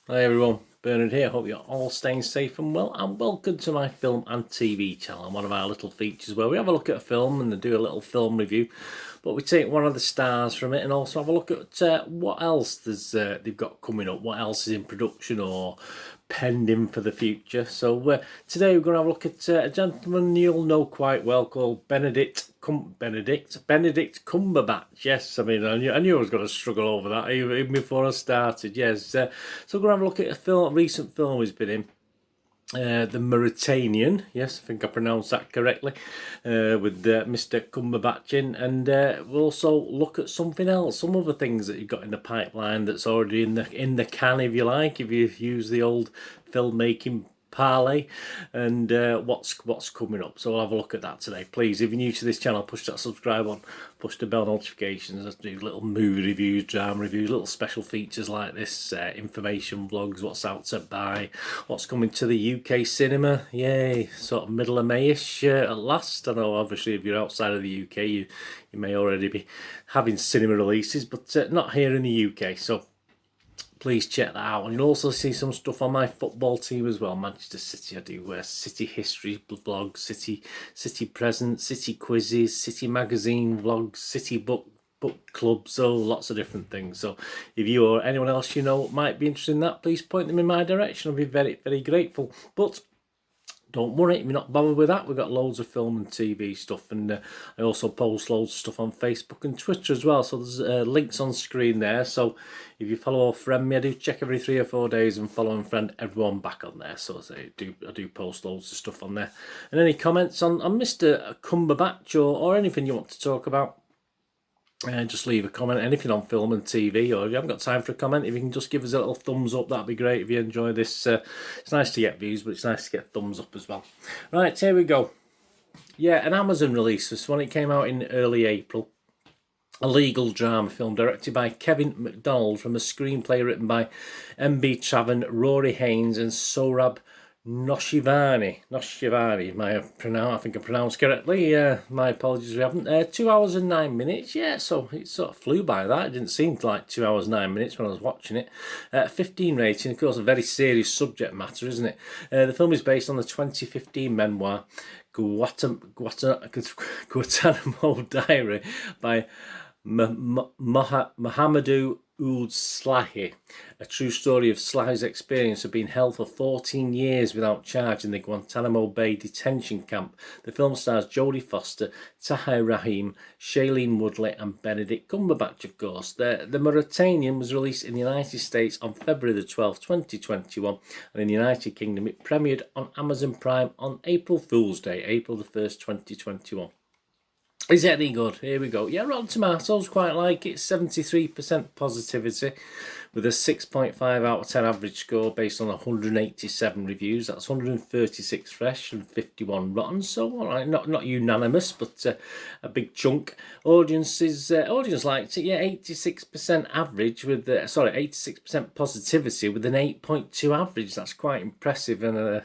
Hi everyone, Bernard here. Hope you're all staying safe and well, and welcome to my film and TV channel and one of our little features where we have a look at a film and do a little film review, but we take one of the stars from it and also have a look at what else they've got coming up, what else is in production or pending for the future. So today we're going to have a look at a gentleman you'll know quite well called Benedict Cumberbatch. Yes, I mean I knew I was going to struggle over that even before I started. Yes, so we're going to have a look at a recent film he's been in. The Mauritanian, yes, I think I pronounced that correctly, with Mr. Cumberbatch in, and we'll also look at something else, some other things that you've got in the pipeline that's already in the can, if you like, if you use the old filmmaking parlay, and what's coming up. So we'll have a look at that today. Please, if you're new to this channel, push that subscribe on, push the bell notifications. I do little movie reviews, drama reviews, little special features like this, information vlogs, what's out to buy, what's coming to the UK cinema. Yay, sort of middle of Mayish at last. I know obviously if you're outside of the UK you may already be having cinema releases, but not here in the UK, so please check that out. And you'll also see some stuff on my football team as well, Manchester City. I do City history vlogs, City presents, City quizzes, City magazine vlogs, City book club, so lots of different things. So if you or anyone else you know might be interested in that, please point them in my direction. I'll be very, very grateful. But don't worry, if you're not bothered with that, we've got loads of film and TV stuff, and I also post loads of stuff on Facebook and Twitter as well, so there's links on screen there. So if you follow or friend me, I do check every 3 or 4 days and follow and friend everyone back on there, so I do post loads of stuff on there. And any comments on Mr. Cumberbatch or anything you want to talk about, just leave a comment, anything on film and TV, or if you haven't got time for a comment, if you can just give us a little thumbs up, that'd be great. If you enjoy this, it's nice to get views, but it's nice to get thumbs up as well. Right, here we go. Yeah, an Amazon release, this one. It came out in early April. A legal drama film directed by Kevin MacDonald from a screenplay written by M.B. Traven, Rory Haynes and Sohrab Noshivani, I think I pronounced correctly. My apologies if we haven't. 2 hours and 9 minutes. Yeah, so it sort of flew by that. It didn't seem like 2 hours 9 minutes when I was watching it. 15 rating, of course, a very serious subject matter, isn't it? The film is based on the 2015 memoir Guantanamo Diary by Mohamedou Ould Slahi, a true story of Slahi's experience of being held for 14 years without charge in the Guantanamo Bay detention camp. The film stars Jodie Foster, Tahir Rahim, Shailene Woodley and Benedict Cumberbatch, of course. The Mauritanian was released in the United States on February the 12th, 2021, and in the United Kingdom it premiered on Amazon Prime on April Fool's Day, April the 1st, 2021. Is it any good? Here we go. Yeah, Rotten Tomatoes, quite like it. 73% positivity with a 6.5 out of 10 average score based on 187 reviews. That's 136 fresh and 51 rotten. So, all right, not unanimous, but a big chunk. Audience liked it. Yeah, 86% average with 86% positivity with an 8.2 average. That's quite impressive, and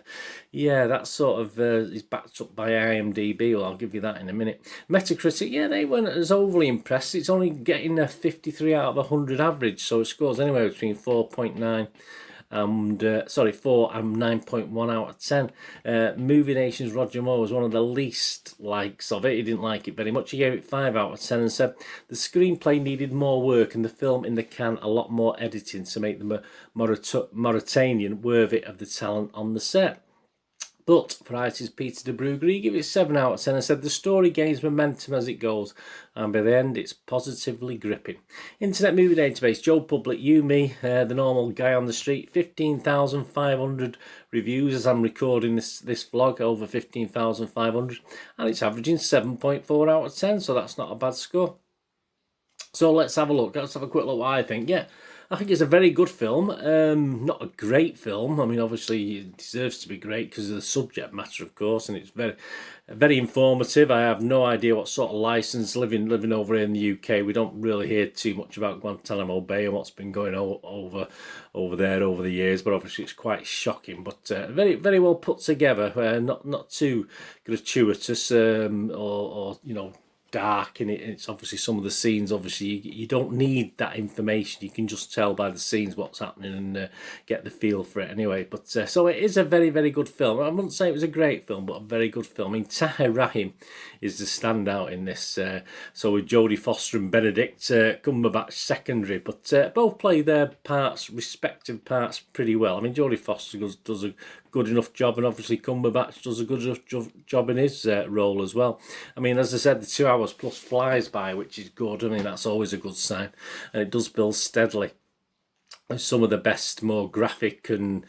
yeah, that sort of is backed up by IMDb. Well, I'll give you that in a minute. Metacritic, yeah, they weren't as overly impressed. It's only getting a 53 out of 100 average, so it scores anywhere between 4.9 and 4 and 9.1 out of 10. Movie Nation's Roger Moore was one of the least likes of it. He didn't like it very much. He gave it 5 out of 10 and said the screenplay needed more work and the film in the can a lot more editing to make the Mauritanian worthy of the talent on the set. But Variety's Peter de Bruegel, he gave it 7 out of 10 and said the story gains momentum as it goes, and by the end it's positively gripping. Internet Movie Database, Joe Public, you, me, the normal guy on the street, 15,500 reviews as I'm recording this vlog, over 15,500, and it's averaging 7.4 out of 10, so that's not a bad score. So let's have a look. Let's have a quick look what I think. Yeah, I think it's a very good film. Not a great film. I mean, obviously it deserves to be great because of the subject matter, of course, and it's very informative. I have no idea what sort of license living over here in the UK. We don't really hear too much about Guantanamo Bay and what's been going over there over the years, but obviously it's quite shocking. But very, very well put together. Not too gratuitous or you know, dark in it. It's obviously some of the scenes, obviously you don't need that information, you can just tell by the scenes what's happening and get the feel for it anyway. But so it is a very, very good film. I wouldn't say it was a great film, but a very good film. I mean, Tahir Rahim is the standout in this, so with Jodie Foster and Benedict Cumberbatch secondary, but both play their parts, respective parts, pretty well. I mean, Jodie Foster does a good enough job, and obviously Cumberbatch does a good enough job in his role as well. I mean, as I said, the 2 hours plus flies by, which is good. I mean, that's always a good sign, and it does build steadily. Some of the best, more graphic and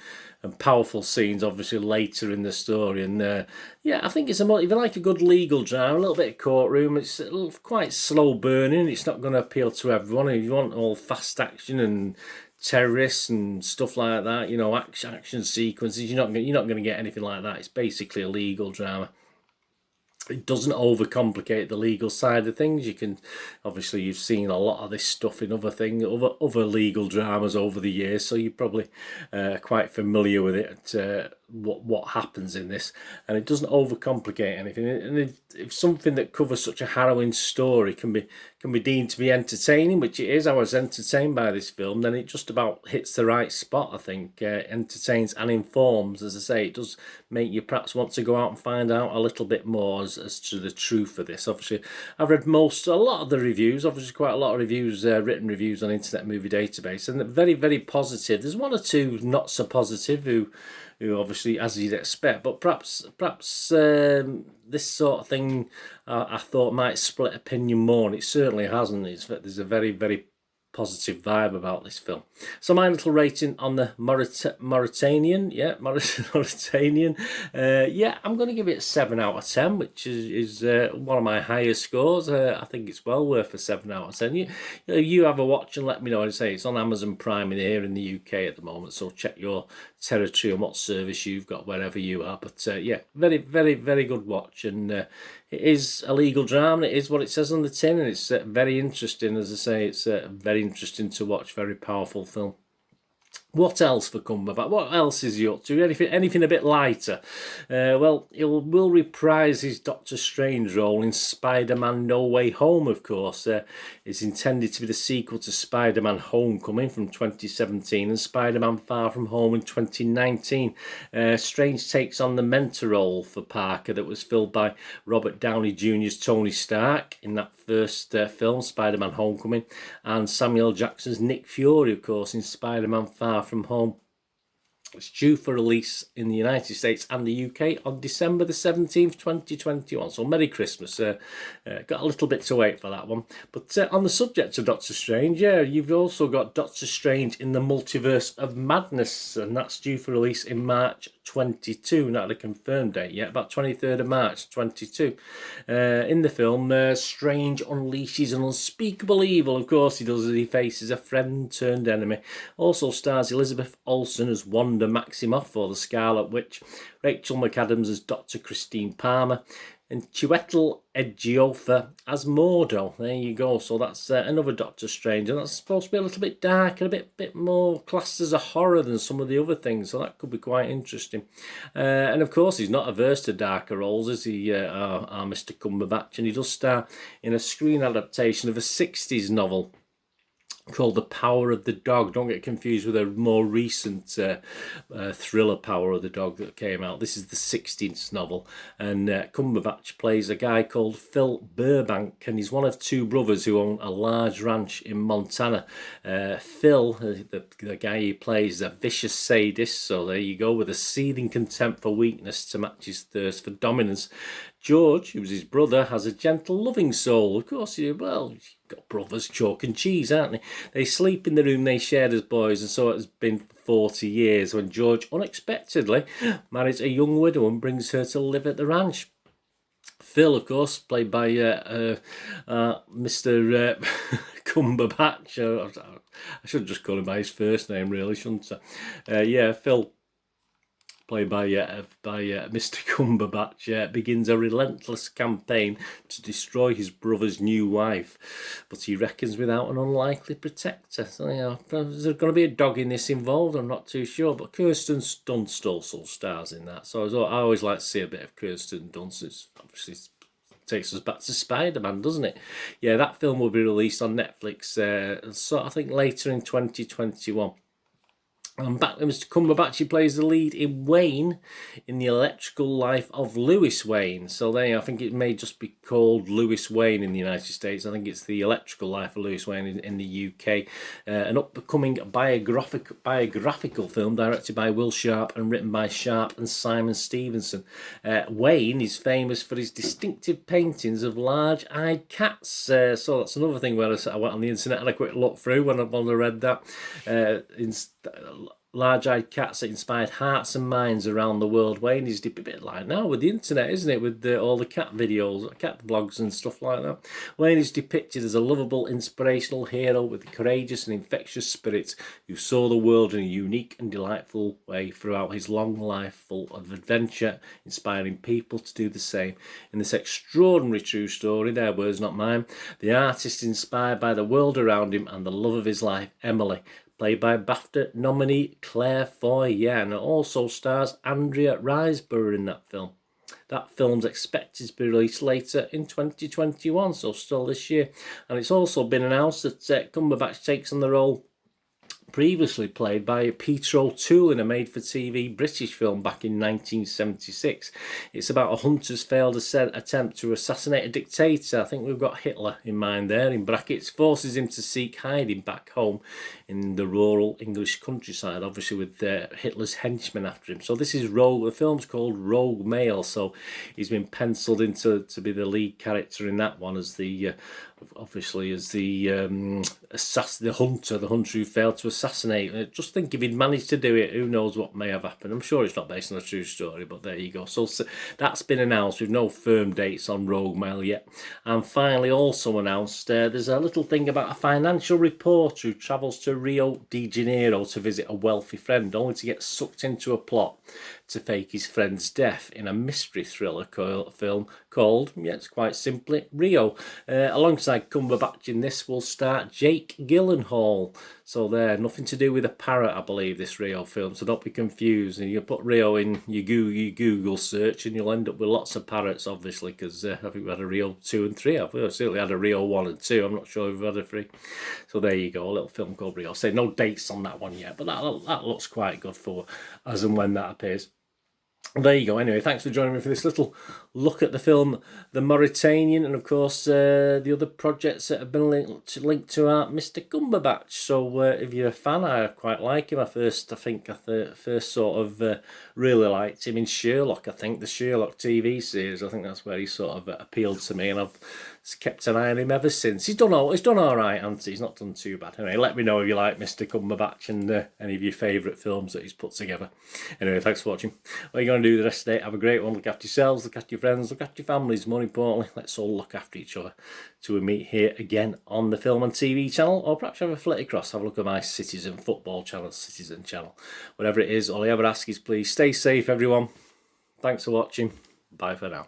powerful scenes, obviously later in the story. And yeah, I think it's if you like a good legal drama, a little bit of courtroom, it's quite slow burning. It's not going to appeal to everyone. If you want all fast action and terrorists and stuff like that, you know, action sequences, you're not going to get anything like that. It's basically a legal drama. It doesn't overcomplicate the legal side of things. You can, obviously, you've seen a lot of this stuff in other legal dramas over the years, so you're probably quite familiar with it. What happens in this, and it doesn't overcomplicate anything. And if something that covers such a harrowing story can be deemed to be entertaining, which it is, I was entertained by this film, then it just about hits the right spot. I think entertains and informs. As I say, it does make you perhaps want to go out and find out a little bit more as to the truth of this. Obviously, I've read a lot of the reviews. Obviously, quite a lot of reviews, written reviews on Internet Movie Database, and they're very, very positive. There's one or two not so positive who obviously, as you'd expect, but perhaps this sort of thing I thought might split opinion more, and it certainly hasn't. There's a very, very positive vibe about this film. So my little rating on the Mauritanian, yeah, I'm going to give it a 7 out of 10, which is one of my highest scores. I think it's well worth a 7 out of 10. You have a watch and let me know. I say it's on Amazon Prime here in the UK at the moment, so check your territory and what service you've got wherever you are. But yeah, very, very, very good watch, and it is a legal drama. It is what it says on the tin, and it's very interesting. As I say, it's very interesting to watch. Very powerful film. What else for Cumberbatch? What else is he up to? Anything a bit lighter? Well, will reprise his Doctor Strange role in Spider-Man No Way Home, of course. It's intended to be the sequel to Spider-Man Homecoming from 2017 and Spider-Man Far From Home in 2019. Strange takes on the mentor role for Parker that was filled by Robert Downey Jr.'s Tony Stark in that first film, Spider-Man Homecoming, and Samuel Jackson's Nick Fury, of course, in Spider-Man Far From Home. It's due for release in the United States and the UK on December the 17th, 2021. So Merry Christmas. Got a little bit to wait for that one. But on the subject of Doctor Strange, yeah, you've also got Doctor Strange in the Multiverse of Madness, and that's due for release in March 22. Not a confirmed date yet, about 23rd of March 22. In the film, Strange unleashes an unspeakable evil. Of course he does, as he faces a friend turned enemy. Also stars Elizabeth Olsen as Wanda Maximoff, or the Scarlet Witch, Rachel McAdams as Dr. Christine Palmer, and Chiwetel Ejiofor as Mordo. There you go. So that's another Doctor Strange, and that's supposed to be a little bit darker, a bit more classed as a horror than some of the other things. So that could be quite interesting. And of course, he's not averse to darker roles, is he? Our Mr. Cumberbatch, and he does star in a screen adaptation of a 60s novel called The Power of the Dog. Don't get confused with a more recent thriller, Power of the Dog, that came out. This is the 16th novel, and Cumberbatch plays a guy called Phil Burbank, and he's one of two brothers who own a large ranch in Montana. Phil, the guy he plays, is a vicious sadist, so there you go, with a seething contempt for weakness to match his thirst for dominance. George, who's his brother, has a gentle, loving soul. Of course, you've got brothers, chalk and cheese, aren't they? They sleep in the room they shared as boys, and so it has been for 40 years, when George unexpectedly marries a young widow and brings her to live at the ranch. Phil, of course, played by Mr. Cumberbatch. I should just call him by his first name, really, shouldn't I? Yeah, Phil, played by Mr. Cumberbatch, begins a relentless campaign to destroy his brother's new wife, but he reckons without an unlikely protector. So, is there going to be a dog in this involved? I'm not too sure, but Kirsten Dunst also stars in that. So I always like to see a bit of Kirsten Dunst. It's obviously takes us back to Spider-Man, doesn't it? Yeah, that film will be released on Netflix, so I think later in 2021. I'm back with Mr. Cumberbatch. He plays the lead in Wayne in the Electrical Life of Lewis Wayne. So there, I think it may just be called Lewis Wayne in the United States. I think it's the Electrical Life of Lewis Wayne in the UK. An upcoming biographical film directed by Will Sharp and written by Sharp and Simon Stevenson. Wayne is famous for his distinctive paintings of large-eyed cats. So that's another thing where I went on the internet and had a quick look through when I read that. Large-eyed cats that inspired hearts and minds around the world. Wayne is a bit like now with the internet, isn't it? With all the cat videos, cat vlogs and stuff like that. Wayne is depicted as a lovable, inspirational hero with a courageous and infectious spirit who saw the world in a unique and delightful way throughout his long life full of adventure, inspiring people to do the same. In this extraordinary true story, their words not mine, the artist inspired by the world around him and the love of his life, Emily, played by BAFTA nominee Claire Foy. Yeah, and it also stars Andrea Riseborough in that film. That film's expected to be released later in 2021, so still this year. And it's also been announced that Cumberbatch takes on the role previously played by Peter O'Toole in a made-for-TV British film back in 1976. It's about a hunter's failed attempt to assassinate a dictator. I think we've got Hitler in mind there, in brackets, forces him to seek hiding back home in the rural English countryside, obviously with Hitler's henchmen after him. So this is Rogue. The film's called Rogue Male, so he's been penciled into to be the lead character in that one as the obviously as the hunter who failed to assassinate. Just think if he'd managed to do it, who knows what may have happened. I'm sure it's not based on a true story, but there you go. So that's been announced with no firm dates on Rogue Mail yet. And finally also announced there's a little thing about a financial reporter who travels to Rio de Janeiro to visit a wealthy friend, only to get sucked into a plot to fake his friend's death in a mystery thriller film called, yes, quite simply, Rio. Alongside Cumberbatch in this will star Jake Gyllenhaal. So there, nothing to do with a parrot, I believe, this Rio film, so don't be confused. And you put Rio in your Google search and you'll end up with lots of parrots, obviously, because I think we had a Rio 2 and 3. I've certainly had a Rio 1 and 2. I'm not sure if we've had a 3. So there you go, a little film called Rio. Say no dates on that one yet, but that looks quite good for as and when that appears. There you go. Anyway, thanks for joining me for this little look at the film The Mauritanian, and of course the other projects that have been linked to are Mr. Cumberbatch. So if you're a fan, I quite like him. I first sort of really liked him in Sherlock. I think the Sherlock TV series. I think that's where he sort of appealed to me, and I've kept an eye on him ever since. He's done all right, hasn't he? He's not done too bad. Anyway, let me know if you like Mr. Cumberbatch and any of your favourite films that he's put together. Anyway, thanks for watching. What are you going to do the rest of the day? Have a great one. Look after yourselves, look after your friends, look after your families. More importantly, let's all look after each other till we meet here again on the Film and TV channel, or perhaps have a flit across, have a look at my Citizen football channel, Citizen channel. Whatever it is, all I ever ask is please stay safe, everyone. Thanks for watching. Bye for now.